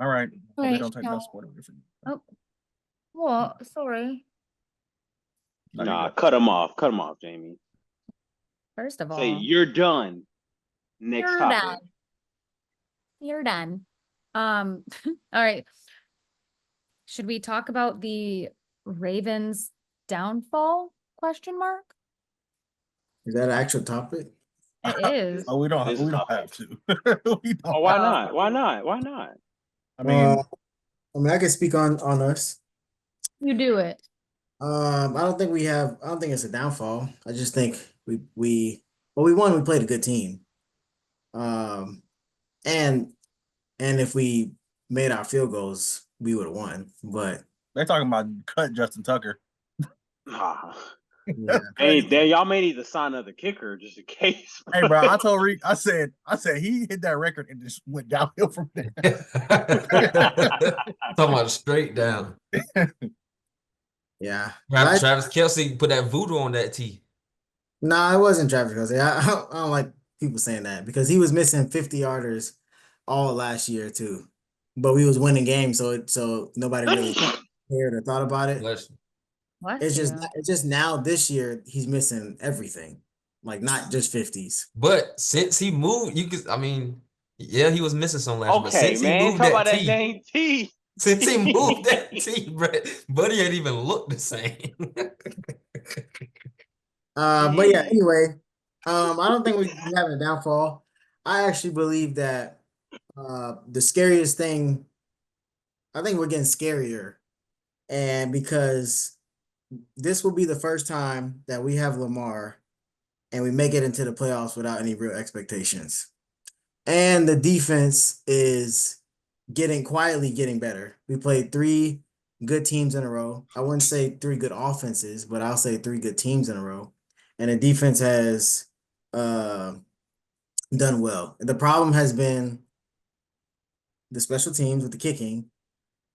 All right. Hope they Wait, don't take no. that sport away from you. Oh, what? Sorry. No, you Nah, good. cut him off. Cut him off, Jamie. First of Say all, you're done. Next you're topic. done. You're done. All right. Should we talk about the Ravens downfall? Question mark. Is that an actual topic? It is. Oh, we don't This have to. We don't Oh, why have not? to. Why not? Why not? I mean, I can speak on us. You do it. I don't think we have. I don't think it's a downfall. I just think we won. We played a good team. Um, and if we made our field goals, we would have won. But they're talking about cut Justin Tucker. Ah. yeah, Hey, y'all may need to sign another kicker just in case. Hey, bro, I told Reek, I said he hit that record and just went downhill from there. Talking about straight down. yeah. Travis Kelce put that voodoo on that tee. No, it wasn't Travis Kelce. I don't like people saying that because he was missing 50-yarders all last year too. But we was winning games, so nobody really cared or thought about it. Bless you. It's just now this year he's missing everything, like not just 50s. But since he moved, yeah, he was missing some last year. But Okay, since man. he moved Talk about that that tee, dang T. since he moved that tee, Buddy ain't even looked the same. But yeah, anyway, I don't think we have a downfall. I actually believe that the scariest thing, I think we're getting scarier, and because this will be the first time that we have Lamar and we make it into the playoffs without any real expectations. And the defense is quietly getting better. We played 3 good teams in a row. I wouldn't say 3 good offenses, but I'll say 3 good teams in a row. And the defense has done well. The problem has been the special teams with the kicking,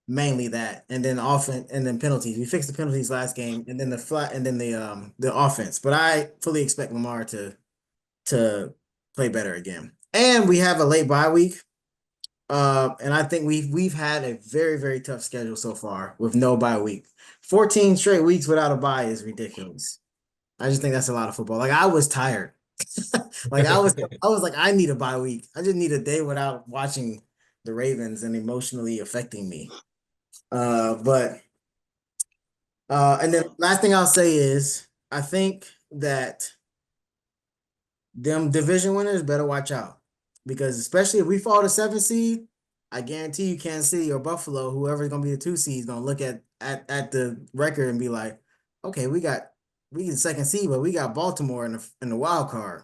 mainly that, and then offense, and then penalties. We fixed the penalties last game, and then the offense. But I fully expect Lamar to play better again. And we have a late bye week. And I think we've had a very, very tough schedule so far with no bye week. 14 straight weeks without a bye is ridiculous. I just think that's a lot of football. Like I was tired. Like I was like, I need a bye week. I just need a day without watching the Ravens and emotionally affecting me. But and then last thing I'll say is I think that them division winners better watch out because especially if we fall to 7 seed, I guarantee you Kansas City or Buffalo, whoever's gonna be the 2 seed, is gonna look at the record and be like, okay, we get the 2nd seed, but we got Baltimore in the wild card.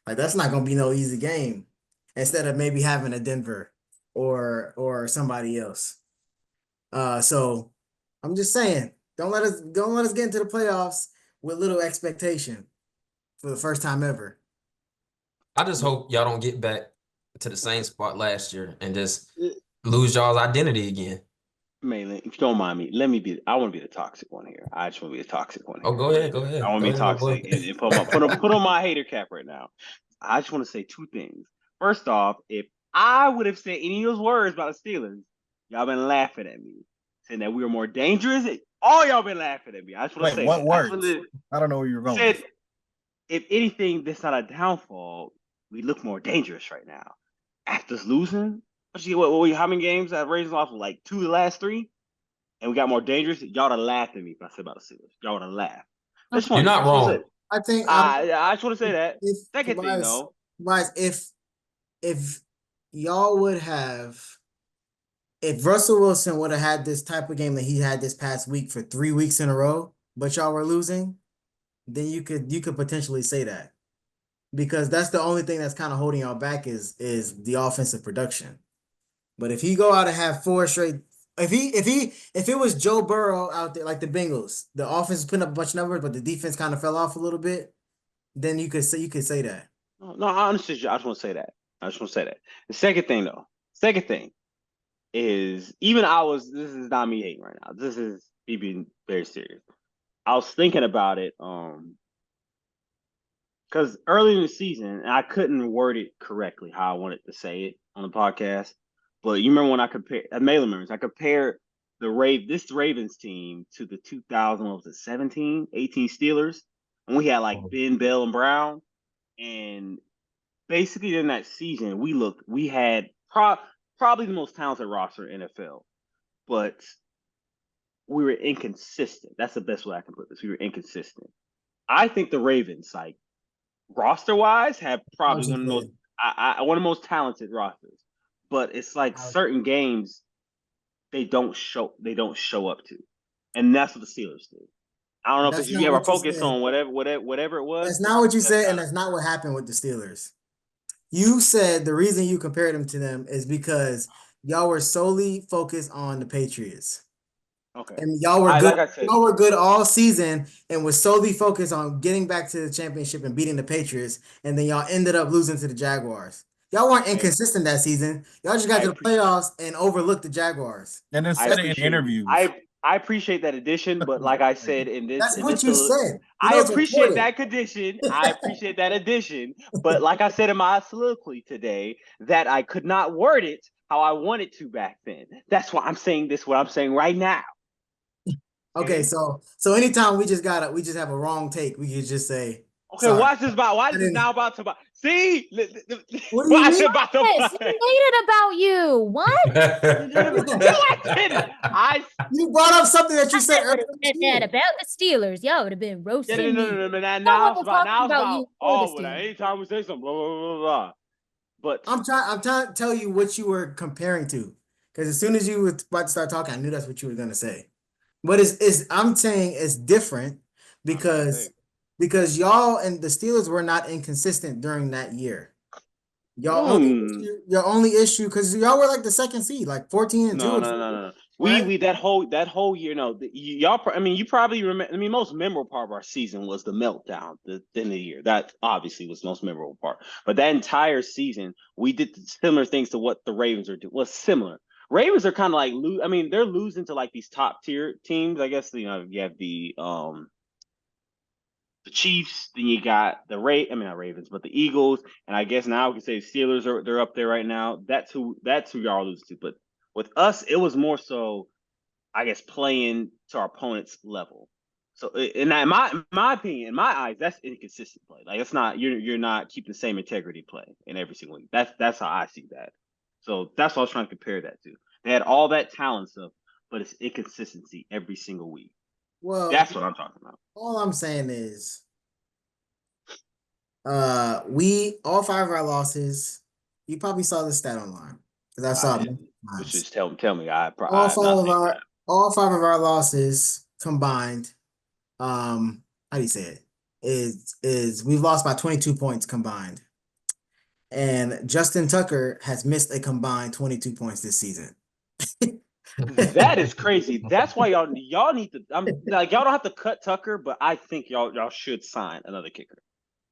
Like that's not gonna be no easy game. Instead of maybe having a Denver or somebody else. So I'm just saying, don't let us get into the playoffs with little expectation for the first time ever. I just hope y'all don't get back to the same spot last year and just lose y'all's identity again. Malin, if you don't mind me, I want to be the toxic one here. I just want to be the toxic one here. Oh, go ahead. I want to be toxic and put on my hater cap right now. I just want to say 2 things. First off, if I would have said any of those words about the Steelers, y'all been laughing at me, saying that we were more dangerous. All y'all been laughing at me. I just want to say what that. words? I don't know where you're going. If anything, that's not a downfall. We look more dangerous right now. After losing, how many games that Ravens lost? Like 2 of the last 3? And we got more dangerous. Y'all would have laughed at me if I said about the Steelers. Y'all would have laughed. You're not wrong. I think I just want to say that. Second thing, though. If y'all would have, if Russell Wilson would have had this type of game that he had this past week for 3 weeks in a row, but y'all were losing, then you could potentially say that. Because that's the only thing that's kind of holding y'all back is the offensive production. But if he go out and have 4 straight, if it was Joe Burrow out there like the Bengals, the offense is putting up a bunch of numbers, but the defense kind of fell off a little bit, then you could say that. No, I understand you. I just want to say that. The second thing is this is not me hating right now. This is me being very serious. I was thinking about it, because early in the season, and I couldn't word it correctly how I wanted to say it on the podcast, But you remember when I compared Mailer members, I compared this Ravens team to the 2000, what was it, 17, 18 Steelers. And we had like Ben, Bell, and Brown. And basically in that season, we had probably the most talented roster in NFL. But we were inconsistent. That's the best way I can put this. We were inconsistent. I think the Ravens, like roster wise, have probably one of the most talented rosters. But it's like certain games they don't show up to, and that's what the Steelers did. I don't know if you ever focus on whatever it was. That's not what you said, and that's not what happened with the Steelers. You said the reason you compared them to them is because y'all were solely focused on the Patriots. Okay. And y'all were good. Like I said, y'all were good all season and was solely focused on getting back to the championship and beating the Patriots. And then y'all ended up losing to the Jaguars. Y'all weren't inconsistent that season. Y'all just got to the playoffs and overlooked the Jaguars. And then said it in interviews. I appreciate that addition, but like I said in this, that's what you said. I appreciate that condition. I appreciate that addition, but like I said in my soliloquy today, that I could not word it how I wanted to back then. That's why I'm saying this. What I'm saying right now. Okay, so anytime we just have a wrong take, we could just say. Okay, watch this now about to buy. See, what do you mean? About to Yes, he made it about you. What? You brought up something that you said earlier. That about the Steelers, y'all would have been roasting me. Now it's about anytime we say something, blah blah blah blah. But I'm trying to tell you what you were comparing to, because as soon as you were about to start talking, I knew that's what you were gonna say. But I'm saying it's different because y'all and the Steelers were not inconsistent during that year. Your only issue, because y'all were like the second seed, like 14-2. No. Right? We that whole year, y'all. I mean, you probably remember. I mean, most memorable part of our season was the meltdown at the end of the year. That obviously was the most memorable part. But that entire season, we did similar things to what the Ravens are doing. Was similar. Ravens are kind of like I mean, they're losing to like these top tier teams. I guess you have the Chiefs, then you got not Ravens, but the Eagles, and I guess now we can say the Steelers they're up there right now. That's who y'all lose to. But with us, it was more so, I guess, playing to our opponent's level. So, in my opinion, in my eyes, that's inconsistent play. Like it's not you're not keeping the same integrity play in every single week. That's how I see that. So that's what I was trying to compare that to. They had all that talent stuff, but it's inconsistency every single week. Well, that's what I'm talking about. All I'm saying is, all 5 of our losses. You probably saw the stat online because I saw it. Which is tell me. All 5 of our losses combined. How do you say it? Is we've lost by 22 points combined, and Justin Tucker has missed a combined 22 points this season. That is crazy. That's why y'all need to. I'm like y'all don't have to cut Tucker, but I think y'all should sign another kicker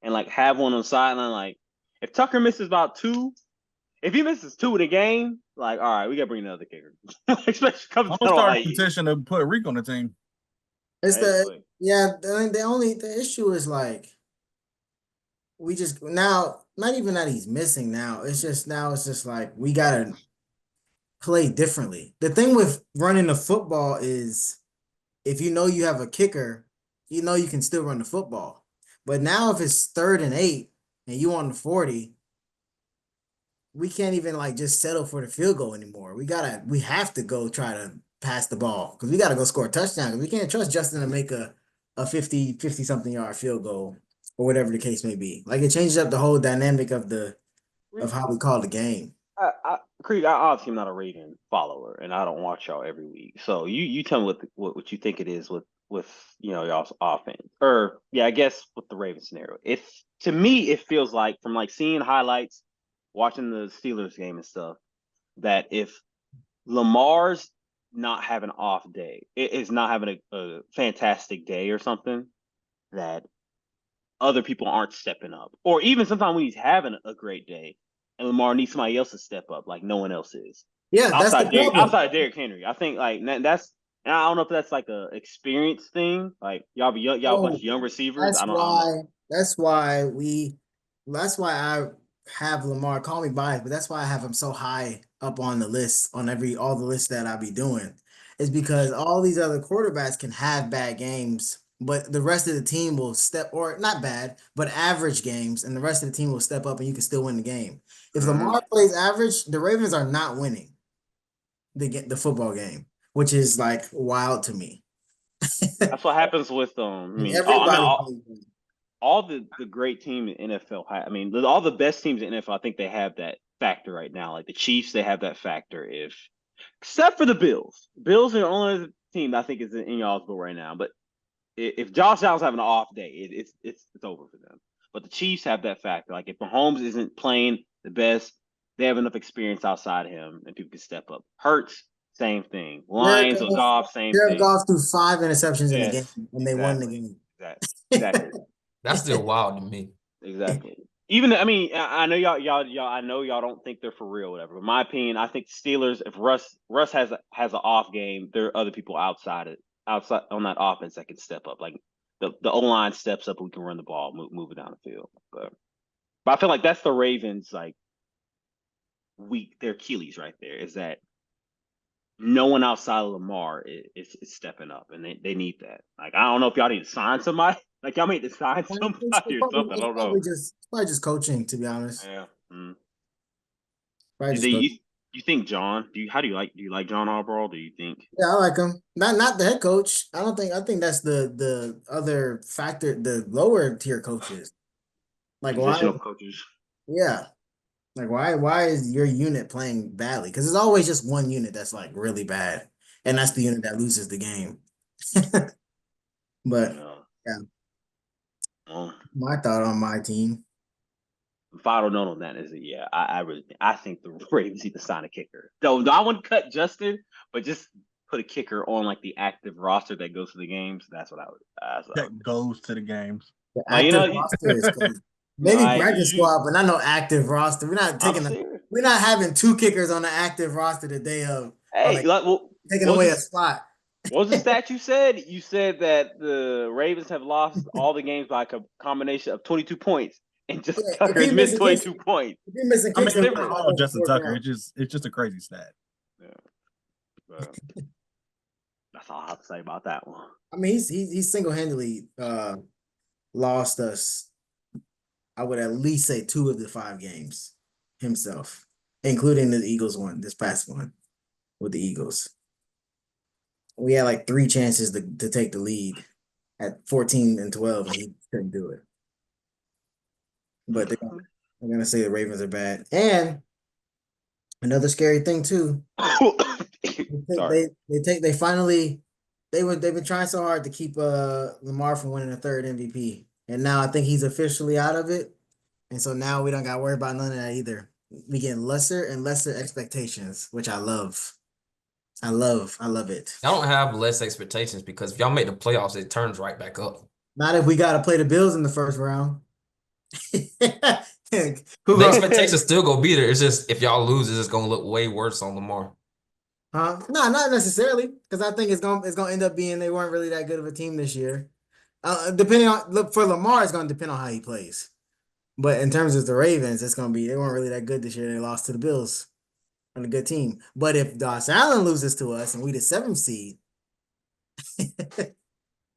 and like have one on the sideline. Like if Tucker misses about 2, if he misses 2 in a game, like all right, we gotta bring another kicker. Especially I'm gonna start a petition to put Rick on the team. It's the issue is like we just now not even that he's missing now. It's just like we gotta play differently. The thing with running the football is if you know you have a kicker, you know you can still run the football. But now if it's 3rd and 8 and you on the 40, we can't even like just settle for the field goal anymore. We have to go try to pass the ball because we got to go score a touchdown because we can't trust Justin to make a 50 something yard field goal or whatever the case may be. Like it changes up the whole dynamic of how we call the game. Creed, obviously I'm not a Raven follower, and I don't watch y'all every week. So you tell me what you think it is with y'all's offense, or I guess with the Raven scenario. To me it feels like from like seeing highlights, watching the Steelers game and stuff, that if Lamar's not having an off day, it is not having a fantastic day or something, that other people aren't stepping up, or even sometimes when he's having a great day. And Lamar needs somebody else to step up, like no one else is. Yeah, that's the problem. Outside of Derrick Henry, I think like that's. And I don't know if that's like a experience thing. Like y'all a bunch of young receivers. That's why I have Lamar. Call me biased, but that's why I have him so high up on the list on all the lists that I be doing is because all these other quarterbacks can have bad games, but the rest of the team will or not bad, but average games, and the rest of the team will step up and you can still win the game. If Lamar plays average, the Ravens are not winning the football game, which is like wild to me. That's what happens with all the great teams in NFL. All the best teams in NFL. I think they have that factor right now. Like the Chiefs, they have that factor. Except for the Bills, Bills are the only team I think is in y'all's boat right now. But if Josh Allen's having an off day, it's over for them. But the Chiefs have that factor. Like if Mahomes isn't playing the best, they have enough experience outside him, and people can step up. Hurts, same thing. Lions or Goff, same thing. Jared Goff threw 5 interceptions in the game, and they won the game. Exactly. That's still wild to me. Exactly. Even I know y'all. I know y'all don't think they're for real, or whatever. But in my opinion, I think the Steelers. If Russ has an off game, there are other people outside on that offense that can step up. Like the O-line steps up, we can run the ball, move it down the field. But I feel like that's the Ravens like their Achilles right there is that no one outside of Lamar is stepping up, and they need that. Like I don't know if y'all need to sign somebody. Like y'all need to sign somebody or something. I don't know. Probably just coaching, to be honest. Yeah. You think John? Do you like John Harbaugh? Do you think? Yeah, I like him. Not the head coach. I think that's the other factor. The lower tier coaches, like positional coaches. Yeah, like why is your unit playing badly? Because there's always just one unit that's like really bad, and that's the unit that loses the game. But yeah. My thought on my team. Final note on that is that I think the Ravens need to sign a kicker. Though I wouldn't cut Justin, but just put a kicker on like the active roster that goes to the games. That's what I would. Goes to the games. The active roster is crazy. Maybe practice squad, but not no active roster. We're not having 2 kickers on the active roster the day of. Hey, taking away a spot. What was the stat you said? You said that the Ravens have lost all the games by a combination of 22 points, and just Tucker has missed 22 points. If you're missing kicks, Justin Tucker. It's just a crazy stat. Yeah. That's all I have to say about that one. I mean, he's single-handedly lost us. I would at least say 2 of the 5 games himself, including the Eagles one, this past one with the Eagles. We had like 3 chances to take the lead at 14-12, and he couldn't do it. But I'm gonna say the Ravens are bad. And another scary thing too. They've been trying so hard to keep Lamar from winning a 3rd MVP. And now I think he's officially out of it. And so now we don't gotta worry about none of that either. We get lesser and lesser expectations, which I love. I love it. I don't have less expectations because if y'all make the playoffs, it turns right back up. Not if we got to play the Bills in the first round. The expectations still gonna be there. It's just if y'all lose, it's just gonna look way worse on Lamar. No, not necessarily, because I think it's gonna end up being they weren't really that good of a team this year. Depending on for Lamar, it's gonna depend on how he plays. But in terms of the Ravens, it's gonna be they weren't really that good this year. They lost to the Bills. On a good team. But if Josh Allen loses to us and we the 7th seed,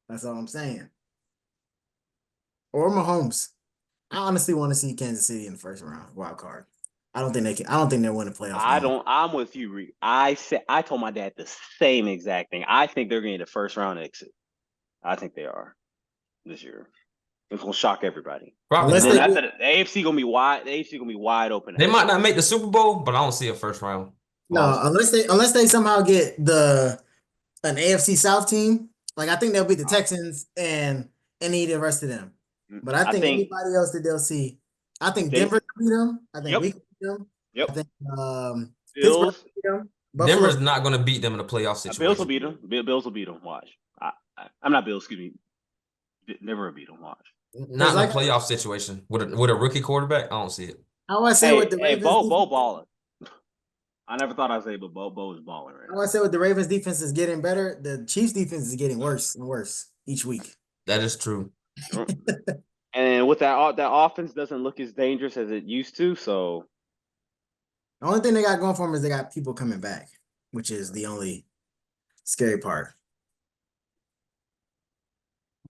that's all I'm saying. Or Mahomes. I honestly want to see Kansas City in the first round, wild card. I don't think they'll win the playoffs. I'm with you, Reed. I told my dad the same exact thing. I think they're getting the first round exit. I think they are this year. It's gonna shock everybody. Probably. The AFC gonna be wide. The AFC gonna be wide open. They might not make the Super Bowl, but I don't see a first round. No, unless they somehow get an AFC South team. Like I think they'll beat the Texans and any of the rest of them. But I think anybody else that they'll see. I think Denver can beat them. I think we can beat them. Yep. I think Bills. Pittsburgh beat them. Denver's not going to beat them in a playoff situation. Bills will beat them. Bills will beat them. Watch. I'm not Bills. Excuse me. Denver will beat them. Watch. Not in a playoff situation with a rookie quarterback. I don't see it. I want to say with the Ravens. Bo balling. I never thought I'd say, but Bo is balling right now. I want to say with the Ravens defense is getting better. The Chiefs defense is getting worse and worse each week. That is true. And with that offense doesn't look as dangerous as it used to. So The only thing they got going for them is they got people coming back, which is the only scary part.